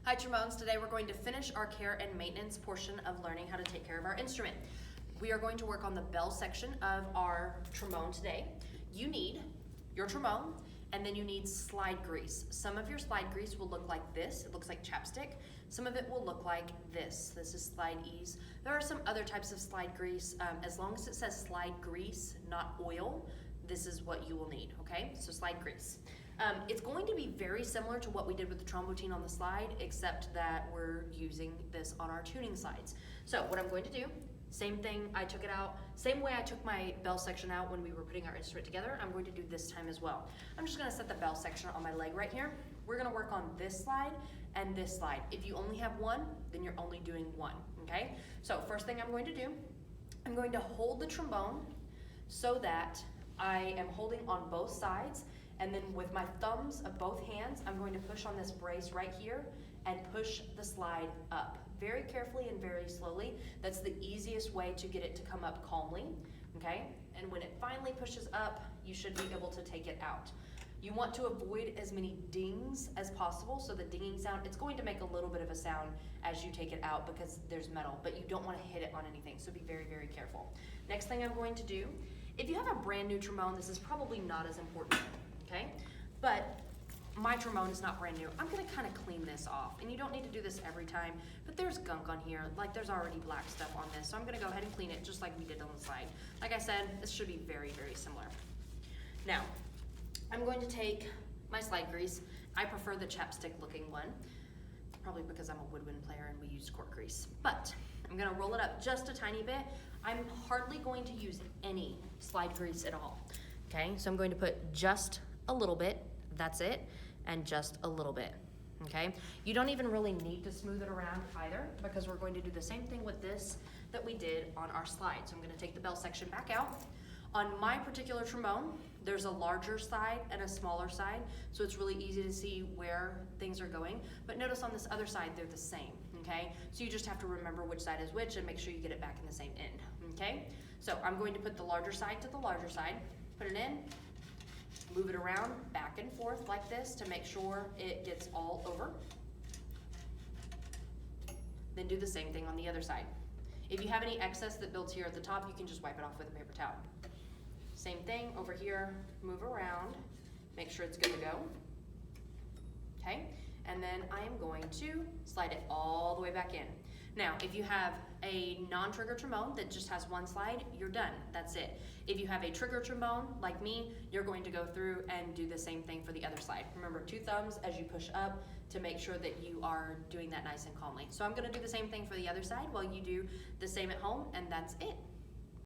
Hi trombones, today we're going to finish our care and maintenance portion of learning how to take care of our instrument. We are going to work on the bell section of our trombone today. You need your trombone and then you need slide grease. Some of your slide grease will look like this, it looks like chapstick. Some of it will look like this. This is slide ease. There are some other types of slide grease. As long as it says slide grease, not oil, this is what you will need, okay? So slide grease. It's going to be very similar to what we did with the trombone on the slide, except that we're using this on our tuning slides. So what I'm going to do, same thing, I took it out, same way I took my bell section out when we were putting our instrument together, I'm going to do this time as well. I'm just gonna set the bell section on my leg right here. We're gonna work on this slide and this slide. If you only have one, then you're only doing one, okay? So first thing I'm going to do, I'm going to hold the trombone so that I am holding on both sides, and then with my thumbs of both hands, I'm going to push on this brace right here and push the slide up. Very carefully and very slowly. That's the easiest way to get it to come up calmly, okay? And when it finally pushes up, you should be able to take it out. You want to avoid as many dings as possible, so the dinging sound, it's going to make a little bit of a sound as you take it out because there's metal, but you don't want to hit it on anything, so be very, very careful. Next thing I'm going to do, if you have a brand new trombone, this is probably not as important, okay? But my trombone is not brand new. I'm gonna kind of clean this off, and you don't need to do this every time, but there's gunk on here, like there's already black stuff on this, so I'm gonna go ahead and clean it just like we did on the slide. Like I said, this should be very, very similar. Now, I'm going to take my slide grease. I prefer the chapstick looking one, probably because I'm a woodwind player and we use cork grease, but I'm gonna roll it up just a tiny bit. I'm hardly going to use any slide grease at all, okay? So I'm going to put just a little bit, that's it, and just a little bit, okay? You don't even really need to smooth it around either, because we're going to do the same thing with this that we did on our slide. So I'm gonna take the bell section back out. On my particular trombone, there's a larger side and a smaller side, so it's really easy to see where things are going. But notice on this other side, they're the same, okay? So you just have to remember which side is which and make sure you get it back in the same end, okay? So I'm going to put the larger side to the larger side, put it in, move it around back and forth like this to make sure it gets all over. Then do the same thing on the other side. If you have any excess that builds here at the top, you can just wipe it off with a paper towel. Same thing over here, move around, make sure it's good to go. Okay, and then I am going to slide it all the way back in. Now, if you have a non-trigger trombone that just has one slide, you're done, that's it. If you have a trigger trombone, like me, you're going to go through and do the same thing for the other side. Remember, 2 thumbs as you push up to make sure that you are doing that nice and calmly. So I'm gonna do the same thing for the other side while you do the same at home, and that's it.